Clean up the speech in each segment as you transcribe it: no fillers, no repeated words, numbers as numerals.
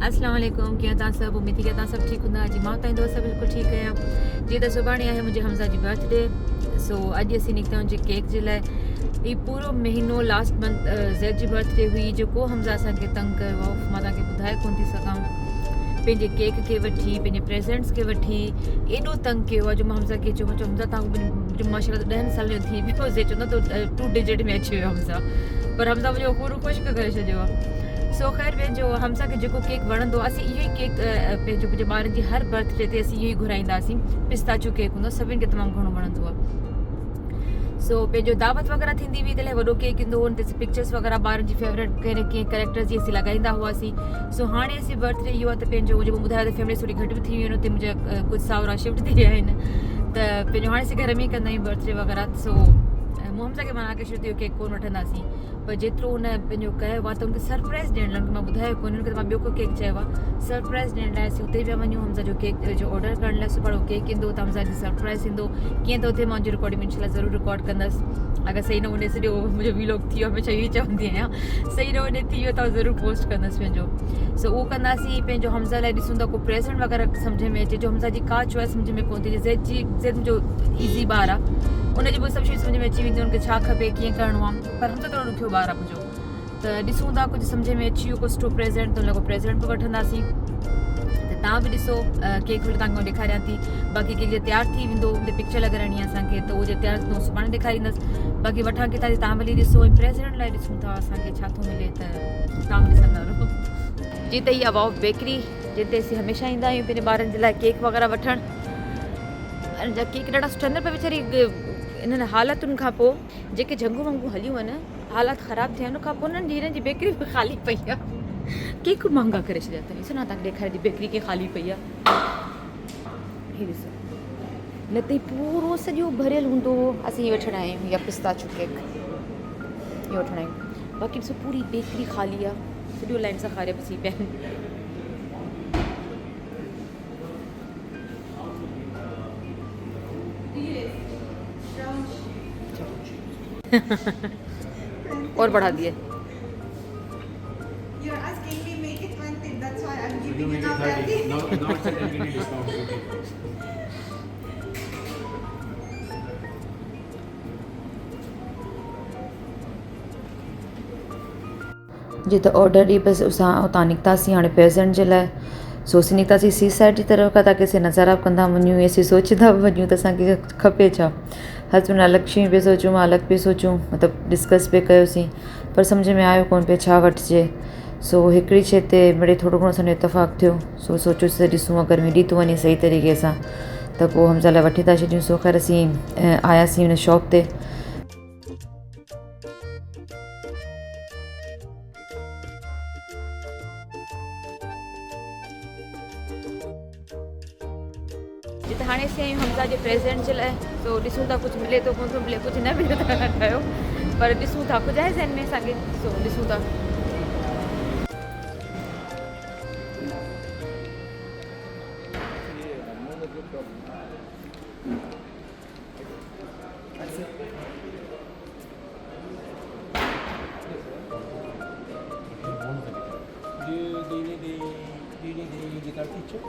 अस्सलाम वालेकुम कीअं तव्हां सभु उमेद थी की तव्हां सभु ठीकु हूंदा जी मां तव्हांजी दोस्त बिल्कुलु ठीकु आहियां जीअं त सुभाणे आहे मुंहिंजे हमज़ा जी बर्थडे सो अॼु असीं निकिता आहियूं केक जे लाइ हीउ पूरो महीनो लास्ट मंथ ज़ैद जी बर्थडे हुई जेको हमज़ा असांखे तंग कयो आहे मां तव्हांखे ॿुधाए कोन थी सघां पंहिंजे केक खे वठी पंहिंजे प्रेज़ेंट्स खे वठी एॾो तंग कयो आहे जो मां हमज़ा खे चयो मां हमज़ा तव्हां माशाल्लाह 10 साल जो थी वियो ज़ैद चवंदो त 2 डिजिट में अची वियो हमज़ा पर हमज़ा मुंहिंजो पूरो ख़ुशि करे छॾियो आहे सो ख़ैर पंहिंजो हमज़ा खे जेको केक वणंदो आहे असीं इहो ई केक पंहिंजो मुंहिंजे ॿारनि जी हर बर्थडे ते असीं इहो ई घुराईंदासीं पिस्ताचियो केक हूंदो आहे सभिनि खे तमामु घणो वणंदो आहे सो पंहिंजो दावत वग़ैरह थींदी हुई तॾहिं वॾो केक ईंदो हुओ हुन ते पिक्चर्स वग़ैरह ॿारनि जी फेवरेट कंहिं न कंहिं कैरेक्टर्स जी असीं लॻाईंदा हुआसीं सो हाणे असीं बर्थडे इहो आहे त पंहिंजो जेको ॿुधायो त फैमिली थोरी घटि बि थी वई हुते मुंहिंजा कुझु सावरा शिफ्ट थी विया आहिनि त पंहिंजो हाणे असीं घर में ई कंदा आहियूं बर्थडे वग़ैरह सो मूं हमज़ा खे माना के शुरू केक कोन वठंदासीं पर जेतिरो हुन पंहिंजो कयो आहे त हुनखे सरप्राइज़ ॾियण लाइ मां ॿुधायो कोन हुनखे त मां ॿियो को केक चयो आहे सरप्राइज़ ॾियण लाइ असीं हुते पिया वञूं हमज़ा जो केक जो ऑडर करण लाइ सुभाणे केक ईंदो त हमज़ा जी सरप्राइज़ ईंदो कीअं त हुते मां हुनजी रिकॉर्डिंग इंशाल्लाह ज़रूरु रिकॉर्ड कंदसि अगरि सही न वञे सॼो मुंहिंजो वीलॉग थी वियो हमेशह इहो चवंदी आहियां सही न वञे थी वियो त ज़रूरु पोस्ट कंदसि पंहिंजो सो उहो कंदासीं पंहिंजो हमज़ा लाइ ॾिसूं था को प्रेज़ेंट वग़ैरह सम्झ में अचे जो हमज़ा जी का चॉइस सम्झ में कोन थी ज़ैद मुंहिंजो ईज़ी ॿारु आहे उनजी पोइ सभु शयूं सम्झ में अची वेंदियूं हुनखे छा खपे कीअं करिणो आहे पर हमज़ा थोरो ॾुखियो ॿारु आहे मुंहिंजो त ॾिसूं था कुझु सम्झ में अची वियो को सुठो प्रेज़ेंट त हुन लाइ प्रेज़ेंट बि वठंदासीं त तव्हां बि ॾिसो केक वरी तव्हांखे मां ॾेखारियां थी बाक़ी केक जे तयारु थी वेंदो हुते पिक्चर लॻाइणी आहे असांखे त उहो जे तयारु थींदो सुभाणे ॾेखारींदसि बाक़ी वठां किथां थी तव्हां भली ॾिसो ऐं प्रेज़ेंट लाइ ॾिसूं था असांखे छा थो मिले त तव्हां बि ॾिसंदा रहो जी त इहा वाओ बेकरी जिते असीं हमेशह ईंदा आहियूं पंहिंजे ॿारनि जे लाइ केक वग़ैरह वठणु जा केक ॾाढा सुठा आहिनि पर वेचारी इन्हनि हालतुनि खां पोइ जेके झंगू वंगू हलियूं आहिनि हालात ख़राबु थिया आहिनि उन खां पोइ उन्हनि जी हिननि जी बेकरी बि ख़ाली पई आहे केक महांगा करे छॾिया अथई ॾिसो न तव्हांखे ॾेखारे थी बेकरी कीअं ख़ाली पई आहे हीअ ॾिसो न त पूरो सॼो भरियल हूंदो हुओ असीं इहो वठणु आया आहियूं या पिस्ताचियो केक इहो वठणु आहियूं बाक़ी ॾिसो पूरी बेकरी ख़ाली आहे सॼो लाइन सां खारिया पिसी पिया आहिनि और बढ़ा दिए You're asking me make it 20, that's why I'm giving you now 30. No, it's an agreement discount. जी त ऑडर ॾी बसि असां उतां निकितासीं हाणे प्रेज़ेंट जे लाइ सो असीं निकितासीं सी साइड जी तरफ़ खां ताकी असीं नज़ारा कंदा वञूं या असीं सोचंदा वञूं त असांखे खपे छा हसबैंड अलॻि शयूं पिया सोचूं मां अलॻि पिया सोचूं मतिलबु डिस्कस पिया कयोसीं पर सम्झ में आयो कोन पियो छा वठिजे सो हिकिड़ी शइ ते मिड़ई थोरो घणो असांजो इतफ़ाक़ थियो सो सोचियोसीं ॾिसूं अगरि मिली थो वञे सही तरीक़े सां त पोइ हमज़ा लाइ वठी था छॾियूं सो ख़ैर असीं आयासीं हुन शॉप ते जिते हाणे असीं आहियूं हमज़ा जे प्रेज़ेंट जे लाइ सो ॾिसूं था कुझु मिले थो कोन थो मिले कुझु न मिले त न कयो पर ॾिसूं था कुझु आहे ज़हन में असांखे सो ॾिसूं था Do you need a guitar teacher?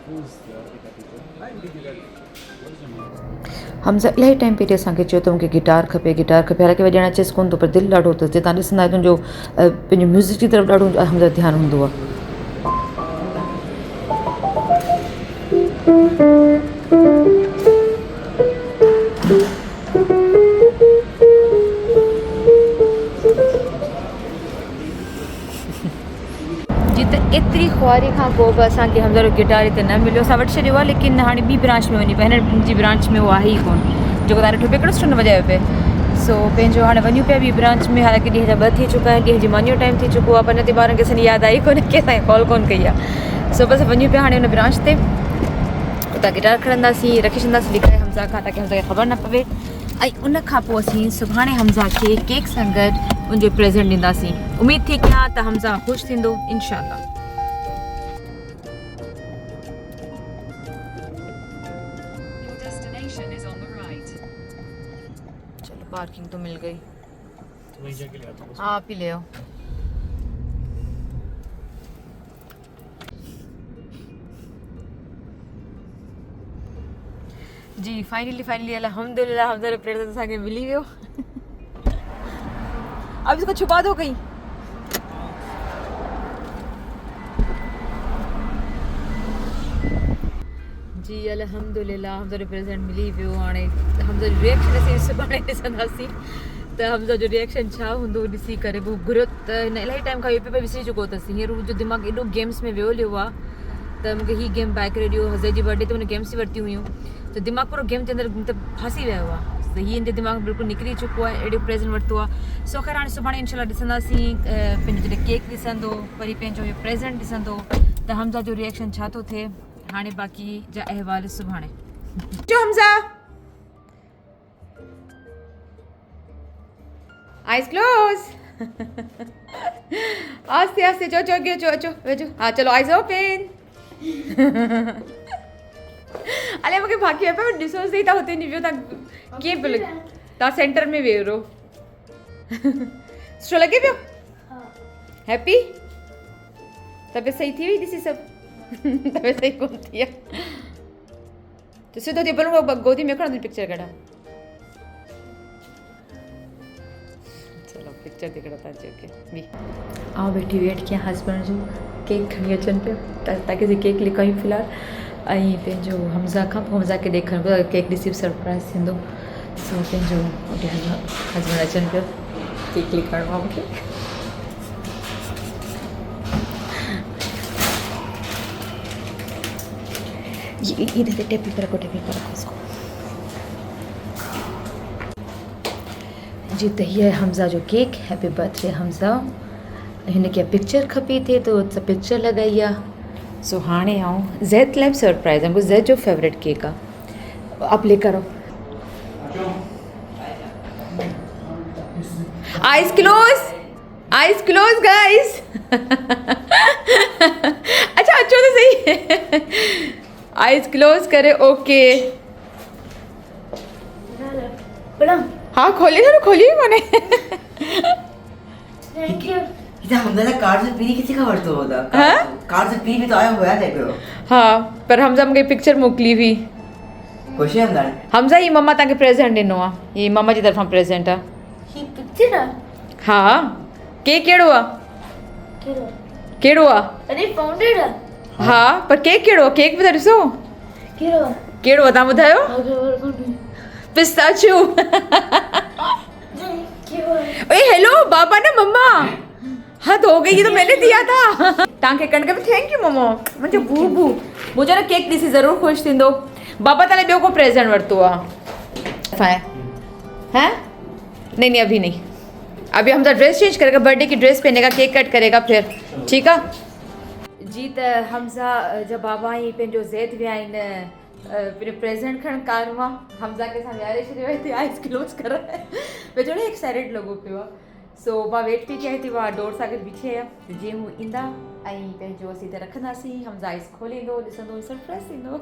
Who's the guitar teacher? I'm the guitar teacher. Hamza Ilahi time पहिरीं असांखे चयो त मूंखे गिटार खपे हालांकि वॼाइणु अचेसि कोन थो पर दिलि ॾाढो अथसि जे तव्हां ॾिसंदा तुंहिंजो पंहिंजो म्यूज़िक जी तरफ़ ॾाढो हमज़ा ध्यानु हूंदो आहे जी त एतिरी ख़्वारी खां पोइ बि असांखे हमज़ा जो गिटार हिते न मिलियो असां वठी छॾियो आहे लेकिन हाणे ॿी ब्रांच में वञी पिया हिन जी ब्रांच में उहो आहे ई कोन जेको तव्हां ॾिठो पियो हिकिड़ो सुठो न वॼायो पिए सो पंहिंजो हाणे वञूं पिया ॿी ब्रांच में हालांकि ॾींहं जा 2 थी चुका आहिनि ॾींहं जी मानियो टाइम थी चुको आहे पर हिन ते ॿारनि खे असांजी यादि आई कोन्हे कंहिं असांखे कॉल कोन कई आहे सो बसि वञूं पिया हाणे हुन ब्रांच ते उतां गिटार खणंदासीं रखी छॾींदासीं लिखाए हमज़ा खां ताकी हमज़ा खे ख़बर न पवे ऐं उन खां पोइ असीं सुभाणे हमज़ा खे केक सां गॾु मुंहिंजो प्रेज़ेंट ॾींदासीं उमेदु थी कयां त हमज़ा ख़ुशि थींदो इनशाअल्लाह पार्किंग तो मिल गई वहीं जाके ले आता हूँ हाँ आप ही ले आओ जी फाइनली अल्हम्दुलिल्लाह हमजा प्रेजेंट असांखे मिली वियो अब इसको छुपा दो कहीं जी अल्हम्दुलिल्लाह हमजा प्रेजेंट मिली वियो हाणे हमजा रिएक्शन असीं सुभाणे ॾिसंदासीं त हमजा जो रिएक्शन छा हूंदो ॾिसी करे पोइ घुरियो त हिन इलाही टाइम खां इहो पेपर विसरी चुको अथसि हींअर मुंहिंजो दिमाग़ु एॾो गेम्स में वियो आहे त मूंखे हीअ गेम बाए करे ॾियो हज़े जी बर्थडे ते हुन गेम्स वरिती हुयूं त दिमाग़ु पूरो गेम जे अंदरि मतिलबु फासी वियो आहे त हीअ हिन जे दिमाग़ में बिल्कुलु निकिरी चुको आहे एॾो प्रेज़ेंट वरितो आहे सो ख़ैर हाणे सुभाणे इनशाला ॾिसंदासीं पंहिंजो जॾहिं केक ॾिसंदो वरी पंहिंजो इहो प्रेज़ेंट ॾिसंदो त हमजा जो रिएक्शन छा थो थिए हाणे बाक़ी जा अहवाल सुभाणे जो हमजा आइज क्लोज आस्ते आस्ते चो चो चो चो वेजो हाँ चलो आइज ओपन अले मूंखे बाक़ी आहे पर ॾिसो सही तव्हां हुते निवियो तव्हां कीअं पियो लॻे तव्हां सेंटर में वेहो रहो सुठो लॻे पियो हैप्पी तबियत सही थी वई ॾिसी सभु तबियत सही कोन थी आहे त सिधो थी भलो गोदी में खणो पिक्चर कढा चलो पिक्चर दिखड़ा था जो के भी आओ बैठी वेट किया हस्बैंड जो केक खणी अचनि पियो ताकि से केक लिकायूं फ़िलहाल ऐं पंहिंजो हमज़ा खां पोइ हमज़ा खे ॾेखारणु पियो केक ॾिसी सरप्राइज़ थींदो सो पंहिंजो हस्बैंड अचनि पियो केक लिकाइणो आहे मूंखे इधर टेप पे रखो उसको जी त हीअ हमज़ा जो केक हैप्पी बर्थडे हमज़ा हिनखे पिक्चर खपी थे तो पिक्चर लॻाई आहे सो हाणे आऊं ज़ैद लाइ सरप्राइज़ आहे ज़ैद जो फेवरेट केक आहे आप लेकर आओ आइज क्लोज गाइस अच्छा अच्छो तो सही आइज क्लोज करे ओके हाँ खोलिए मैंने हमजा कार से पीरी किसी का वरतो होता कार से पीरी तो आया हुआ देखो हाँ पर हमजा मूंखे पिक्चर मोकिली हुई खुशी हमजा हमजा ही मम्मा तव्हांखे प्रेज़ेंट ॾिनो आहे ही मम्मा जी तरफ़ां प्रेज़ेंट आहे ही पिक्चर आहे हा केक कहिड़ो आहे कहिड़ो आहे अरे फाउंडेड आहे हा पर केक कहिड़ो आहे केक बि त ॾिसो कहिड़ो आहे कहिड़ो आहे तव्हां ॿुधायो पिस्ताचियो ओए हेलो बाबा ना मम्मा हद हो गई ये तो मैंने दिया था तव्हांखे कणिक में थैंक यू मम्मा मुंहिंजो बूबू मुंहिंजो न केक ॾिसी ज़रूरु ख़ुशि थींदो बाबा ताले ॿियो को प्रेज़ेंट वरितो आहे हैं नहीं अभी नहीं अभी हमजा ड्रेस चेंज करेगा बर्थडे की ड्रेस पहनेगा केक कट करेगा फिर ठीक है जी त हमजा जब बाबा ही पंहिंजो ज़ैद विया आहिनि फिर प्रेजेंट खण कार मां हमजा के साथ यारे छॾियो आहे हिते आइस क्लोज कर वेझो न एक्साइटेड लॻो पियो आहे सो मां वेट पई कयां थी मां डोर सां गॾु बीठी आहियां जीअं हू ईंदा ऐं पंहिंजो असीं हिते रखंदासीं हमजा आइस खोलींदो ॾिसंदो सरप्राइज़ थींदो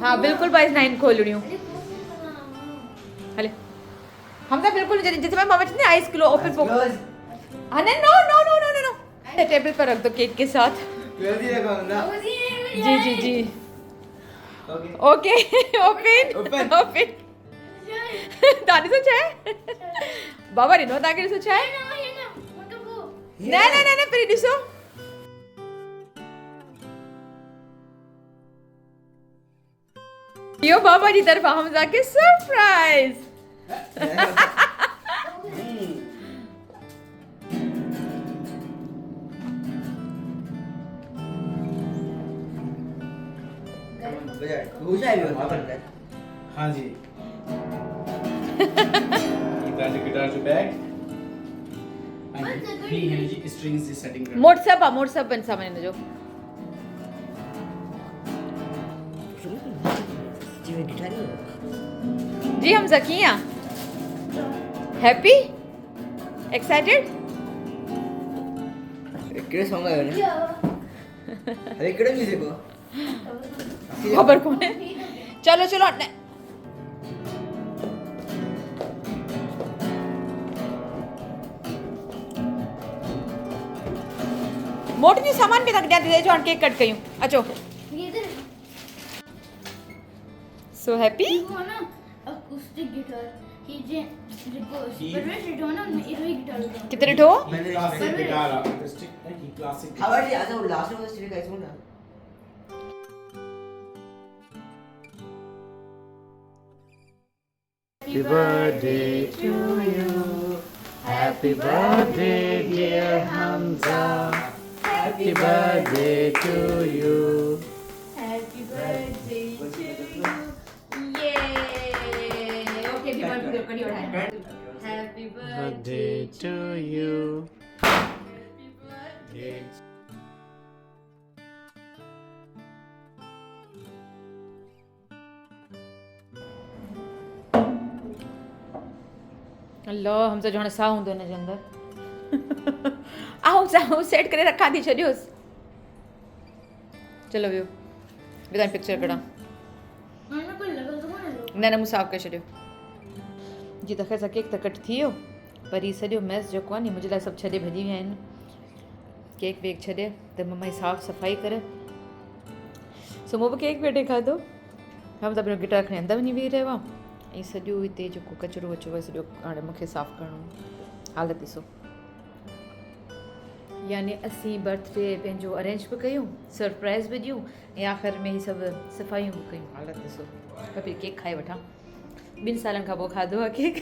हाँ बिल्कुलु बाइस 9 खोलणियूं हले हमजा बिल्कुलु जिते मैं मामा चीज़ आइस क्लो ओपन हाँ नहीं no no no no no table पर रख दो केक के साथ जी जी जी ओके ओपन ओपन दादी सोच है बाबा रे नो ताके सोच है ना ना ना ना फिर दिसो यो बाबा जी तरफ हमजा के सरप्राइज हाँ जी गिटार जो बैग ही है जी स्ट्रिंग्स की सेटिंग मोट सब बन सामान जो जी हम ज़किया हैप्पी एक्साइटेड केड़े सॉन्ग आयो ने अरे केड़े म्यूजिक को खबर कौन है चलो चलो मोट जी सामान भी तक दे जो केक कट कयूं अचो So happy? ना acoustic guitar he records परवेश रिटोना में इरो गिटार का कितने ठो? Classic guitar, acoustic, like classic. हमारे आज वो लास्ट में स्टील का इसमें ना Happy birthday to you. Happy birthday, dear Hamza. Happy birthday to you. Happy birthday to you. Yay! Okay, happy birthday कर दियो है. Happy birthday to you. Happy birthday. अल्लाह हमसे जो हाणे साह हूंदो हिन जे अंदरि आऊं सेट करे रखां थी छॾियोसि चलो वियो विधान पिक्चर कढां मैंने कोई लगा तो कौन है न मूं साफ़ करे छॾियो जी त ख़ैर सां केक त कट थी वियो पर हीउ सॼो मैस जेको आहे नी मुंहिंजे लाइ सभु छॾे भॼी विया आहिनि केक वेक छॾे त मम्मा जी साफ़ सफ़ाई करे सो मूं बि केक वेठे खाधो हम त पंहिंजो गिटार खणी अंदरि वञी वेही रहियो आहे ऐं सॼो हिते जेको कचिरो वचिरो आहे सॼो हाणे मूंखे साफ़ु करिणो हालत ॾिसो यानी असीं बर्थडे पंहिंजो अरेंज बि कयूं सरप्राइज़ बि ॾियूं ऐं आख़िर में ही सभु सफ़ाइयूं बि कयूं हालत ॾिसो पहिरीं केक खाई वठां 2 सालनि खां पोइ खाधो आहे केक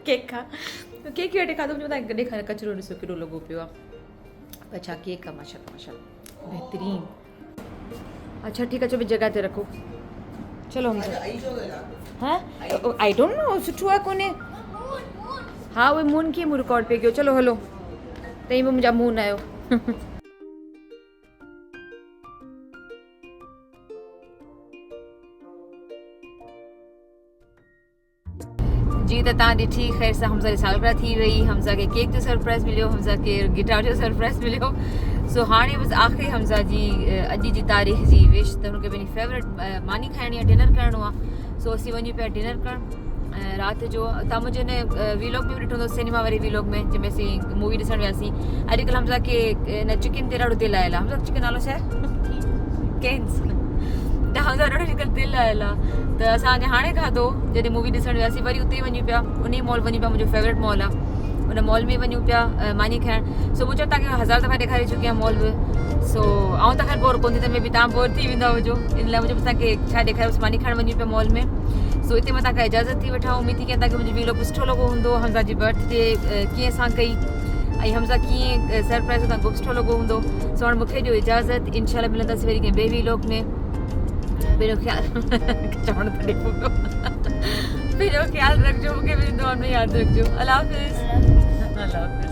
केक खां केक वेठे खाधो मुंहिंजो तव्हांखे ॾेखारे कचिरो ॾिसो केॾो लॻो पियो आहे अच्छा केक आहे माशाल्लाह माशाल्लाह बहितरीनु अच्छा ठीकु आहे चओ जॻह ते रखो चलो हम हाँ आई डोंट नो सुठो आहे कोन्हे हा उहे मून कीअं मूं रिकॉर्ड पे कयो चलो हलो तई बि मुंहिंजा मून आयो जी त तव्हां ॾिठी ख़ैर सां हमज़ा जी सालगिरह थी वई हमज़ा खे केक जो सरप्राइज़ मिलियो हमज़ा खे गिटार जो सरप्राइज़ मिलियो सो हाणे बसि आख़िरी हमज़ा जी अॼु जी तारीख़ जी विश त हुनखे पंहिंजी फेवरेट मानी खाइणी आहे डिनर करिणो आहे सो असीं वञूं पिया डिनर करणु राति जो तव्हां मुंहिंजे हिन वीलॉग में बि ॾिठो हूंदो सिनेमा वारी वीलॉग में जंहिंमें असीं मूवी ॾिसणु वियासीं अॼुकल्ह हमज़ा खे हिन चिकन ते ॾाढो दिलि आयल आहे हमज़ा चिकन नालो छा आहे केन्स त हमज़ा ॾाढो चिकन दिलि आयल आहे त असां अञा हाणे खाधो जॾहिं मूवी ॾिसणु वियासीं वरी उते ई वञूं पिया उन मॉल वञूं पिया मुंहिंजो फेवरेट मॉल आहे उन मॉल में वञूं पिया मानी खाइणु सो मुंहिंजो तव्हांखे 1000 दफ़ा ॾेखारे चुकी आहियां मॉल बि सो आउं त ख़ैर बोर कोन थी त में बि तव्हां बोर थी वेंदा हुजो इन लाइ मुंहिंजो तव्हांखे छा ॾेखारियोसि मानी खाइणु वञूं पिया मॉल में सो हिते मां तव्हांखां इजाज़त थी वठां उमेद थी कयां तव्हांखे मुंहिंजो वीलॉग सुठो लॻो हूंदो हमज़ा जी बर्थडे कीअं असां कई ऐं हमज़ा कीअं सरप्राइज़ तव्हांखे सुठो लॻो हूंदो सो हाणे मूंखे ॾियो इजाज़त इनशाला मिलंदासीं वरी कंहिं ॿिए वीलॉग में पहिरियों ख़्यालु चवणु त ॾे पहिरियों ख़्यालु रखिजो मूंखे बि दुआ में यादि रखिजो अल्लाह हाफ़िज़ अल्लाह हाफ़िज़